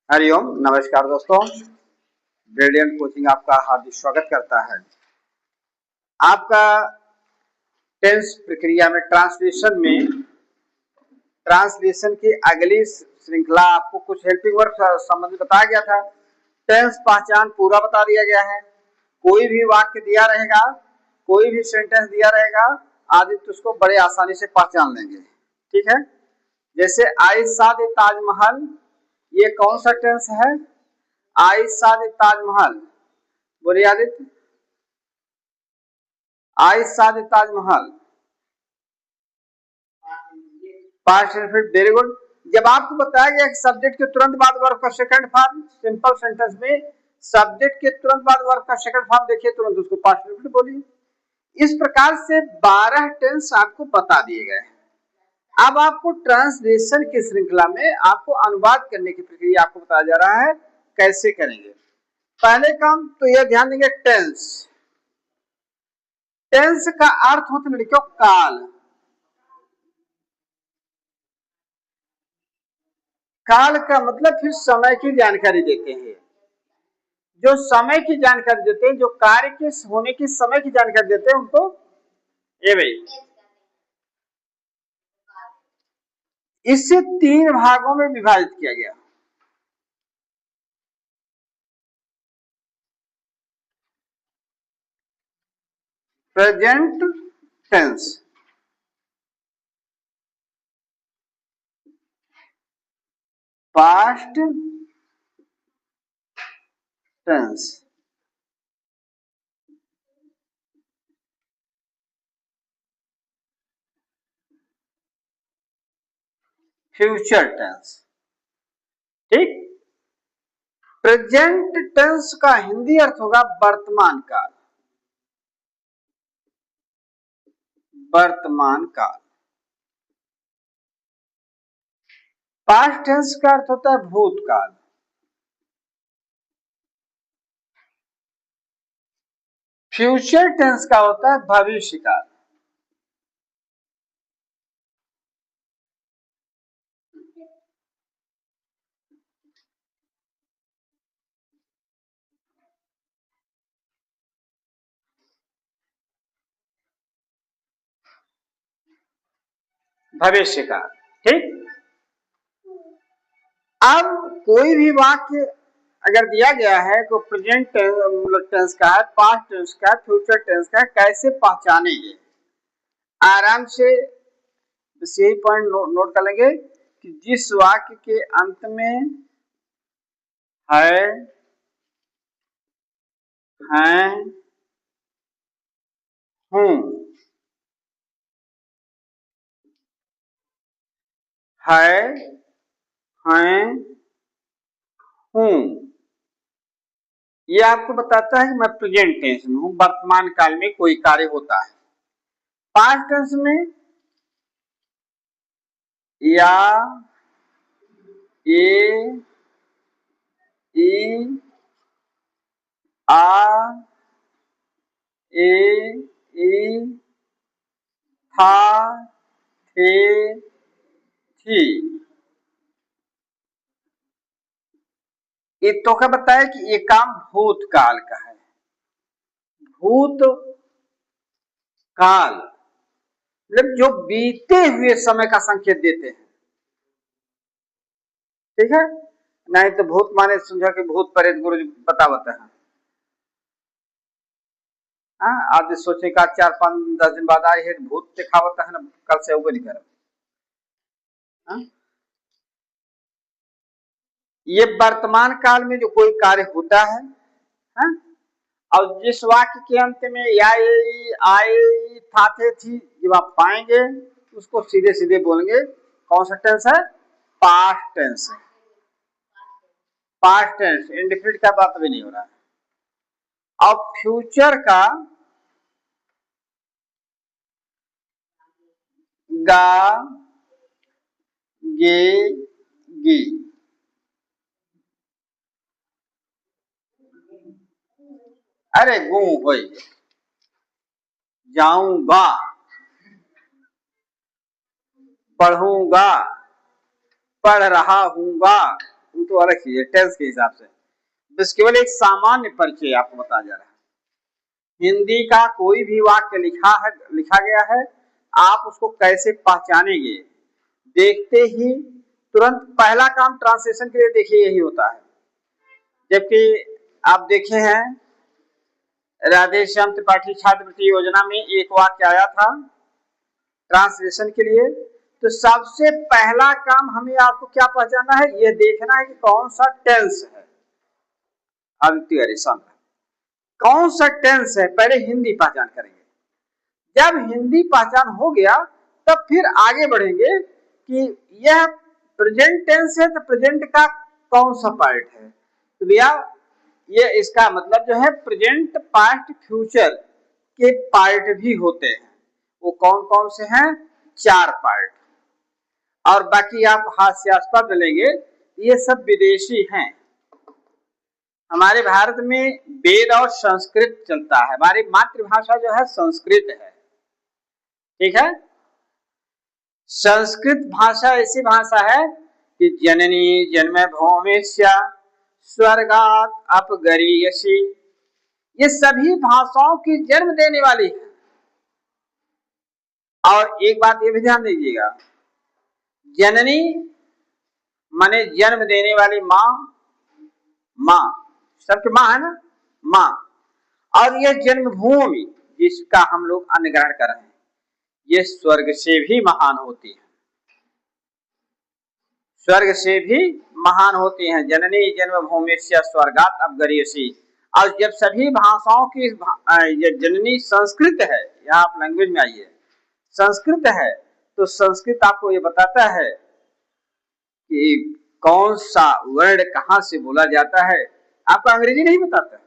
हरिओम, नमस्कार दोस्तों। Gradient coaching आपका हार्दिक स्वागत करता है। आपका टेंस प्रक्रिया में ट्रांसलेशन की अगली श्रृंखला आपको कुछ हेल्पिंग वर्क संबंधी बताया गया था। टेंस पहचान पूरा बता दिया गया है। कोई भी वाक्य दिया रहेगा, कोई भी सेंटेंस दिया रहेगा, आदित्य उसको बड़े आसानी से पहचान लेंगे। ठीक है, जैसे आई सॉ द ताजमहल, ये कौन सा टेंस है? आई सॉ द ताजमहल, बोलिए Aditya. I saw the Taj Mahal, past indefinite, very good. जब आपको बताया गया कि सब्जेक्ट के तुरंत बाद वर्ब का सेकंड फॉर्म, सिंपल सेंटेंस में सब्जेक्ट के तुरंत बाद वर्ब का सेकंड फॉर्म देखिए, तुरंत उसको पास्ट इंडेफिनिट बोलिए। इस प्रकार से 12 टेंस आपको बता दिए गए। अब आपको ट्रांसलेशन की श्रृंखला में आपको अनुवाद करने की प्रक्रिया आपको बताया जा रहा है, कैसे करेंगे। पहले काम तो यह ध्यान देंगे, टेंस। टेंस का अर्थ होता है लड़कियों काल। काल का मतलब फिर समय की जानकारी देते हैं। जो समय की जानकारी देते हैं, जो कार्य के होने की समय की जानकारी देते हैं, उनको ये भाई इससे 3 भागों में विभाजित किया गया। Present tense, past tense, future tense. ठीक, प्रेजेंट टेंस का हिंदी अर्थ होगा वर्तमान काल। वर्तमान काल। पास्ट टेंस का अर्थ होता है भूतकाल। फ्यूचर टेंस का होता है भविष्य काल। भविष्य काल। ठीक, अब कोई भी वाक्य अगर दिया गया है तो प्रेजेंट टेंस का है, पास्ट टेंस का है, फ्यूचर टेंस का है, कैसे पहचानेंगे? आराम से बस यही पॉइंट नोट कर लेंगे कि जिस वाक्य के अंत में है, हैं, हूं, है, हैं, हूं, ये आपको बताता है कि मैं प्रेजेंट टेंस में हूं, वर्तमान काल में कोई कार्य होता है। पास्ट टेंस में या, ए, ई, आ, ए, ई, था, थे, थी, ये तो क्या बताया कि ये काम भूतकाल का है। भूत काल मतलब जो बीते हुए समय का संकेत देते हैं। ठीक है, नहीं तो भूत माने समझा कि भूत प्रेत गुरु जी बतावत है। आज सोचे का 4-5-10 दिन बाद आए है भूत दिखावत है ना, कल से उगल कर। ये वर्तमान काल में जो कोई कार्य होता है, और जिस वाक्य के अंत में या, आए, था, थे, थी जब आप पाएंगे उसको सीधे सीधे बोलेंगे कौन सा टेंस है? पास्ट टेंस है। पास्ट टेंस, इंडेफिनिट का बात भी नहीं हो रहा है। और फ्यूचर का गा, गे, गी, अरे गू हो, जाऊंगा, पढ़ूंगा, पढ़ रहा हूंगा, तो अलग चीज है टेंस के हिसाब से, बस केवल एक सामान्य परिचय आपको बताया जा रहा है। हिंदी का कोई भी वाक्य लिखा गया है, आप उसको कैसे पहचानेंगे, देखते ही तुरंत पहला काम ट्रांसलेशन के लिए देखिए यही होता है। जबकि आप देखे हैं राधे श्याम त्रिपाठी छात्रवृत्ति योजना में एक वाक्य आया था ट्रांसलेशन के लिए, तो सबसे पहला काम हमें आपको क्या पहचानना है, यह देखना है कि कौन सा टेंस है, अविक्तिक कौन सा टेंस है, पहले हिंदी पहचान करेंगे। जब हिंदी पहचान हो गया तब फिर आगे बढ़ेंगे कि यह प्रेजेंट टेंस है तो प्रेजेंट का कौन सा पार्ट है। तो भैया ये इसका मतलब जो है प्रेजेंट पास्ट फ्यूचर के पार्ट भी होते हैं, वो कौन कौन से हैं, 4 पार्ट, और बाकी आप हास्यास्पद लेंगे ये सब विदेशी हैं। हमारे भारत में वेद और संस्कृत चलता है, हमारी मातृभाषा जो है संस्कृत है, ठीक है। संस्कृत भाषा ऐसी भाषा है कि जननी जन्मभूमिश्च स्वर्गात् अपगरीयसी, ये सभी भाषाओं की जन्म देने वाली है। और एक बात ये भी ध्यान दीजिएगा, जननी माने जन्म देने वाली माँ, माँ सबके माँ है ना, माँ, और यह जन्मभूमि जिसका हम लोग अन्न ग्रहण कर रहे हैं, ये स्वर्ग से भी महान होती है, स्वर्ग से भी महान होती हैं। जननी जन्मभूमि से स्वर्गात् अपगरीयसी। और जब सभी भाषाओं की ये जननी संस्कृत है, यहाँ आप लैंग्वेज में आइए, संस्कृत है, तो संस्कृत आपको ये बताता है कि कौन सा वर्ड कहाँ से बोला जाता है। आपको अंग्रेजी नहीं बताता है,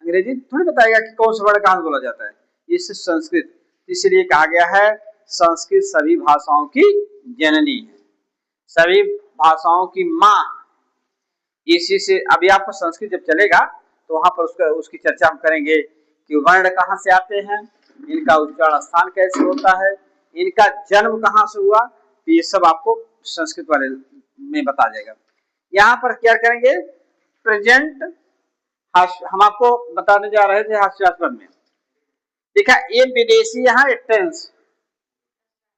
अंग्रेजी थोड़ी बताएगा कि कौन सा वर्ड कहाँ से बोला जाता है, ये संस्कृत, इसलिए कहा गया है संस्कृत सभी भाषाओं की जननी है, सभी भाषाओं की माँ। इसी से अभी आपको संस्कृत जब चलेगा तो वहां पर उसकी चर्चा हम करेंगे कि वर्ण कहाँ से आते हैं, इनका उच्चारण स्थान कैसे होता है, इनका जन्म कहाँ से हुआ, तो ये सब आपको संस्कृत वाले में बता जाएगा। यहाँ पर क्या करेंगे, प्रेजेंट हम आपको बताने जा रहे थे हास्यास्पद में, देखा ये विदेशी यहाँ टेंस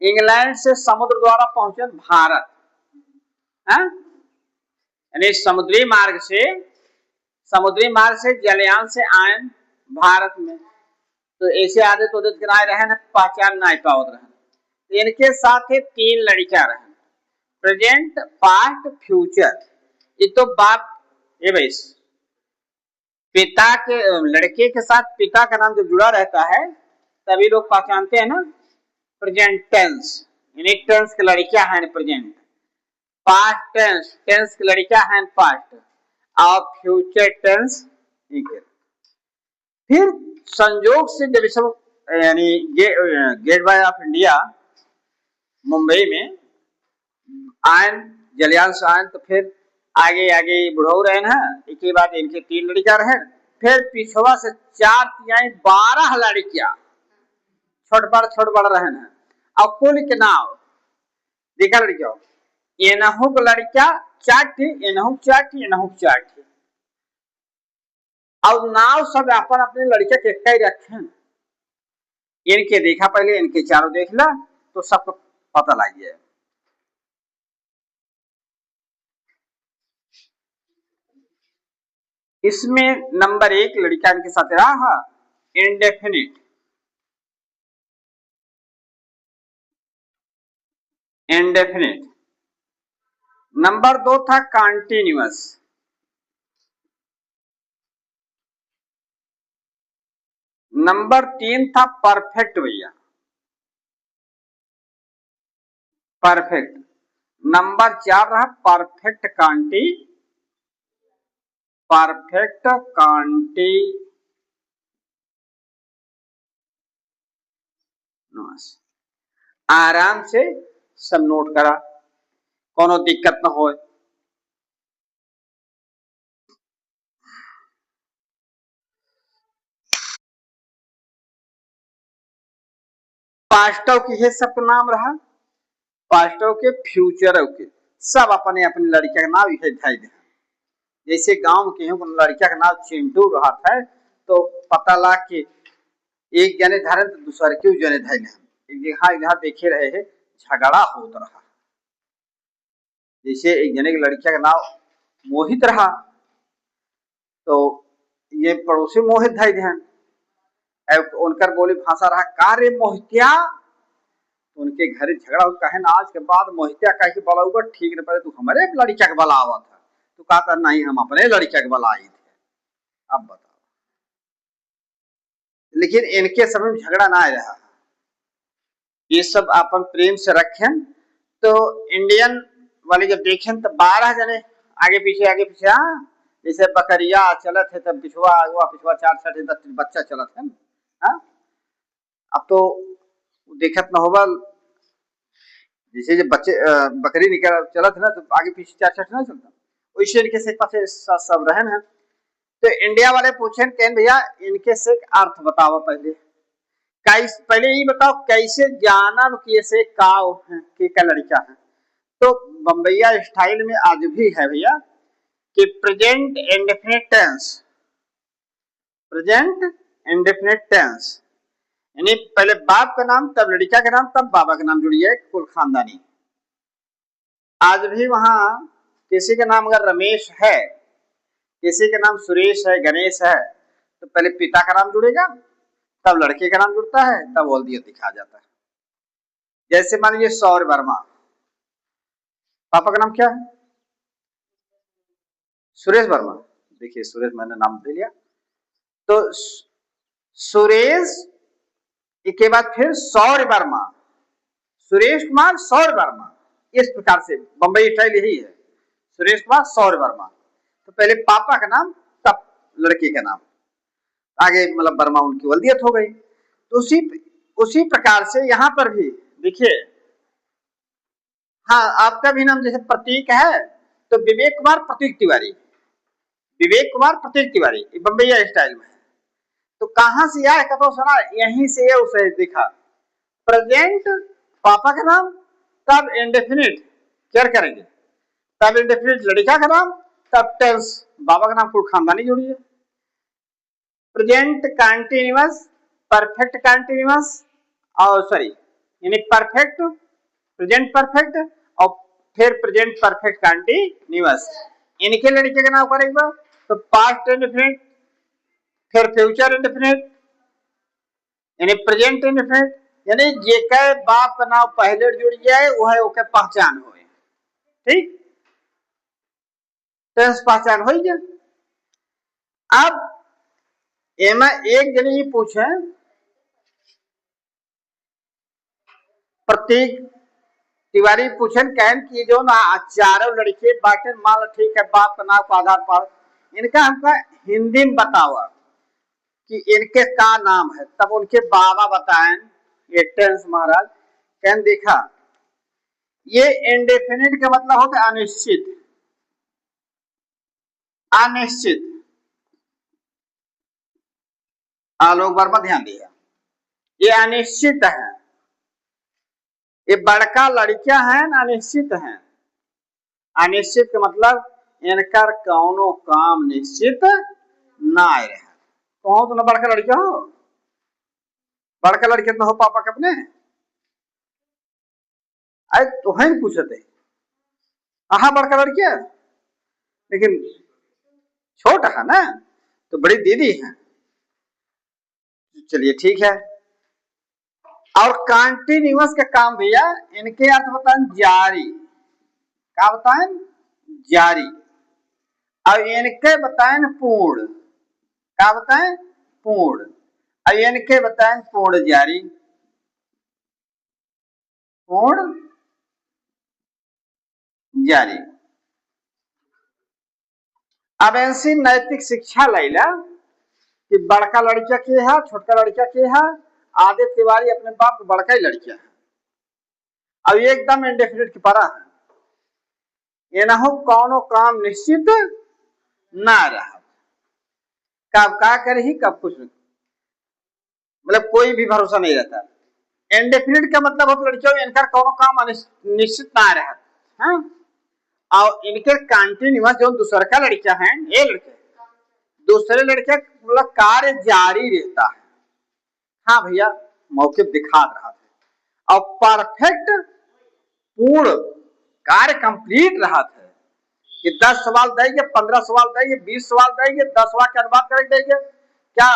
इंग्लैंड से समुद्र द्वारा पहुंचे भारत, यानी समुद्री मार्ग से जलयान से आए भारत में, तो ऐसे आदत तो किनारे रहे न पहचान नहीं पावत रहे। इनके साथ 3 लड़कियां रहे, प्रेजेंट पास्ट फ्यूचर। ये तो बाप ये भाई पिता के लड़के के साथ पिता का नाम जब जुड़ा रहता है तभी लोग पहचानते हैं ना प्रेजेंट टेंस, यानी टेंस की लड़कियां हैं प्रेजेंट, पास्ट टेंस की लड़कियां हैं पास्ट, और फ्यूचर टेंस। फिर संयोग से जब सब यानी Gateway of India Mumbai में आयन जलयान से आयन, तो फिर आगे आगे बुढ़ो रहे ना, एक बाद इनके 3 लड़कियां रहे, फिर पिछवा से 4 तिहाई 12 लड़कियां छोट बड़ रहे हैं, और कुल के नाव देखा लड़कियों एनहुक लड़कियां 4 थी, एनहुक 4 थी, एनहुक 4 थी, और नाव सब अपन अपने लड़के के कई रखे, इनके देखा पहले, इनके चारों देख ला तो सबको पता लग जाए। इसमें नंबर 1 लड़का इनके साथ रहा इंडेफिनिट, इंडेफिनिट। नंबर 2 था कॉन्टिन्यूअस, नंबर 3 था परफेक्ट भैया, परफेक्ट। नंबर 4 रहा परफेक्ट कांटी, परफेक्ट कांटी आराम से सब नोट करा, कोनो दिक्कत न हो। पास्टों की सबका नाम रहा, पास्टों के फ्यूचर के सब अपने अपने लड़के का नाम लिखे दिखाई दे। जैसे गांव के हैं लड़किया का नाम चिंटू रहा था, तो पता ला कि एक जने धरे तो दूसरे क्यों जने धैले, एक जगह देखे रहे है झगड़ा होता रहा। जैसे एक जने की लड़किया का नाम मोहित रहा, तो ये पड़ोसी मोहित धाई ध्यान उनकर बोली भाषा रहा का रे मोहितिया, तो उनके घर झगड़ा हो कहे ना आज के बाद मोहितिया कह के बोला हुआ ठीक न पड़े तू हमारे लड़किया के बला आवा था, तो कहा नहीं हम अपने लड़किया के बला आई थे। अब बताओ, लेकिन इनके समय में झगड़ा ना रहा, ये सब अपन प्रेम से रखें। तो इंडियन वाले जब देखें तो 12 जने आगे पीछे हाँ, जैसे बकरिया चलत है तब पिछुआ आगुआ पिछुआ 4 6 10 बच्चा चलत है हाँ। अब तो देखत न होगा जैसे जब बच्चे बकरी निकल चलत है ना तो आगे पीछे 4 6 ना चलता, वैसे इनके से पासे सब रहन है। तो इंडिया वाले पूछे कहन भैया इनके से अर्थ बताओ पहले ये बताओ कैसे जानब कैसे काव है के लड़का है। तो बम्बैया स्टाइल में आज भी है भैया कि present indefinite tense, present indefinite tense यानी पहले बाप का नाम तब लड़का का नाम तब बाबा का नाम जुड़िए कुल खानदानी। आज भी वहां किसी का नाम अगर रमेश है, किसी का नाम सुरेश है, गणेश है, तो पहले पिता का नाम जुड़ेगा तब लड़के का नाम जुड़ता है तब वल्दियत दिखा जाता है। जैसे मान लीजिए सौर्य वर्मा, पापा का नाम क्या है? सुरेश वर्मा। देखिए सुरेश मैंने नाम दे लिया, तो सुरेश के बाद फिर सौर्य वर्मा, सुरेश कुमार सौर्य वर्मा, इस प्रकार से बंबई स्टाइल यही है, सुरेश कुमार सौर्य वर्मा। तो पहले पापा का नाम तब लड़के का नाम, आगे मतलब वर्मा उनकी वल्दियत हो गई। तो उसी प्रकार से यहाँ पर भी देखिए, हाँ आपका भी नाम जैसे प्रतीक है तो विवेक कुमार प्रतीक तिवारी, विवेक कुमार प्रतीक तिवारी बम्बैया स्टाइल में। तो कहां से आया कतो सुना, यहीं से उसे दिखा प्रेजेंट पापा का नाम तब इंडेफिनिट क्या करेंगे, तब इंडेफिनिट लड़का का नाम तब टेंस बाबा का नाम कुल खानदानी जोड़िए। प्रेजेंट कंटीन्यूअस, परफेक्ट कंटीन्यूअस और सॉरी यानी परफेक्ट प्रेजेंट परफेक्ट और फिर प्रेजेंट परफेक्ट कंटीन्यूअस, इनके लड़के का नाम करेगा तो पास्ट इंडेफिनिट, फिर फ्यूचर इंडेफिनिट यानी प्रेजेंट इंडेफिनिट, यानी जेके बाप का नाम पहले जुड़ जाए वह ओके पहचान हो, ठीक टेंस पहचान हो गया। अब एमा एक जने ये पूछे प्रतीक तिवारी पूछन कहन कि जो ना चारों लड़के बाटे मान ठीक है बाप का नाम को आधार पर इनका हमका हिंदी में बतावा कि इनके का नाम है, तब उनके बाबा बताएं ये टेंस महाराज कहन देखा ये इंडेफिनिट का मतलब होता है अनिश्चित, अनिश्चित। आलोक वर्मा ध्यान दिया ये अनिश्चित है, ये बड़का लड़कियां हैं अनिश्चित हैं, अनिश्चित का मतलब इनका कौनो काम निश्चित ना आए रहे। तो हो ना बड़का लड़का हो, बड़का लड़के तो हो पापा के अपने अरे तो है पूछते आहा बड़का लड़की है लेकिन छोटा है ना तो बड़ी दीदी है, चलिए ठीक है। और कंटिन्यूअस का काम भैया इनके अर्थ बताएं जारी, क्या बताएं जारी, और इनके बताएं पूर्ण, क्या बताएं पूर्ण, और इनके बताएं पूर्ण जारी, पूर्ण जारी। अब ऐसी नैतिक शिक्षा लैला कि बड़का लड़का के है छोटका लड़का के है, आदित्य तिवारी अपने बाप के बड़का ही लड़का है, अब एकदम इंडेफिनिट की परा है, ये ना हो कौनो काम निश्चित ना रहा, कब का करे ही कब कुछ मतलब कोई भी भरोसा नहीं रहता। इंडेफिनिट का मतलब हो लड़कियों इनका कौनो काम निश्चित ना रहा, हाँ? और इनके कंटिन्यूअस जो दूसरा का लड़का है, ये लड़के दूसरे लड़के मतलब कार्य जारी रहता है। हाँ भैया मौके दिखा रहा था। और परफेक्ट पूर्ण कार्य कंप्लीट रहा था कि 10 सवाल देंगे, 15 सवाल देंगे, 20 सवाल देंगे, 10 वाक्य अनुवाद कर देंगे। क्या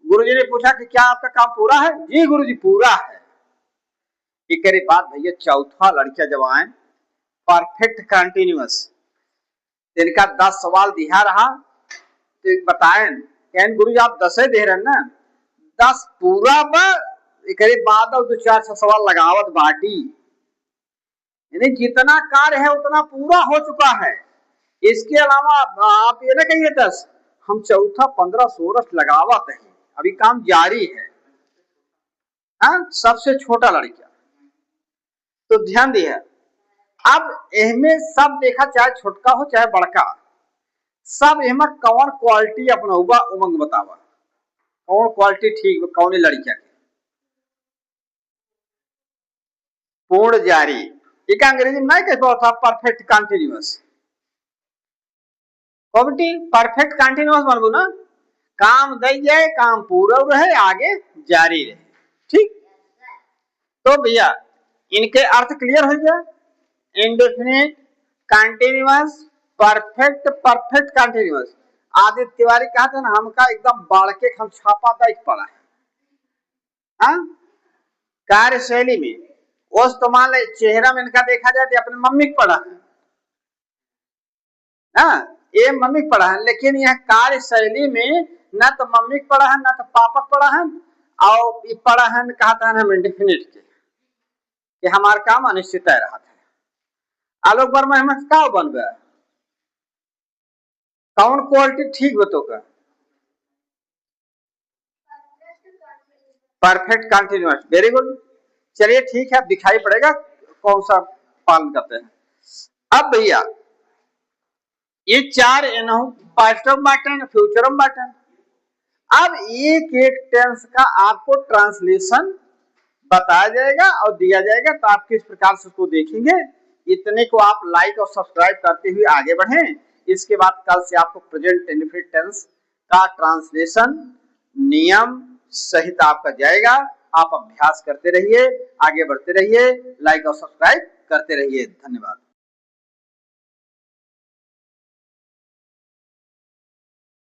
गुरुजी ने पूछा कि क्या आपका काम पूरा है? जी गुरुजी पूरा है। एक बात भैया चौथा लड़का जब आए परफेक्ट कंटिन्यूअस, इनका 10 सवाल दिया रहा तो बताएं गुरुजी आप 10 दे रहे हैं ना, 10 पूरा बाद दो 4 सवाल लगावत बाटी, यानी जितना कार्य है उतना पूरा हो चुका है। इसके अलावा आप ये ना कहिए 10, हम चौथा 15 16 लगावत है, अभी काम जारी है। हाँ सबसे छोटा लड़का तो ध्यान दिया। अब इनमें सब देखा, चाहे छोटका हो चाहे बड़का, सब इनमें कौन क्वालिटी अपनाऊबा उमंग बतावा, कौन क्वालिटी ठीक कौन लड़का के पूर्ण जारी। एक अंग्रेजी में नहीं कहता था परफेक्ट कंटिन्यूअस, परफेक्ट कंटिन्यूअस बनबू ना, काम दे जाए, काम पूरा रहे, आगे जारी रहे। ठीक, तो भैया इनके अर्थ क्लियर हो गया। Indefinite, continuous, perfect, perfect continuous. Aditya Tiwari कहते ना हमका एकदम बाढ़ के हम छापा देख पड़ा है। हाँ कार्यशैली में उस तो मान ले चेहरा में इनका देखा जाए तो अपने मम्मी को पढ़ा है, हाँ ये मम्मी को पढ़ा है, लेकिन यह कार्यशैली में न तो मम्मी को पढ़ा है न तो पापा को पढ़ा है, और ये पढ़ा है कहता है हम इंडेफिनिट के कि हमारा काम अनिश्चित रहा था। आलोक वर्मा हमें क्या बन गया, कौन क्वालिटी ठीक बतो का परफेक्ट कंटिन्यूअस, वेरी गुड। चलिए ठीक है, दिखाई पड़ेगा कौन सा पालन करते हैं। अब भैया ये 4 पास्ट ऑफ बाटन, फ्यूचर ऑफ बाटन। अब एक एक टेंस का आपको ट्रांसलेशन बताया जाएगा और दिया जाएगा, तो आप किस प्रकार से उसको देखेंगे। इतने को आप लाइक और सब्सक्राइब करते हुए आगे बढ़ें। इसके बाद कल से आपको प्रेजेंट इंडेफिनिट टेंस का ट्रांसलेशन नियम सहित आपका जाएगा। आप अभ्यास करते रहिए, आगे बढ़ते रहिए, लाइक और सब्सक्राइब करते रहिए। धन्यवाद।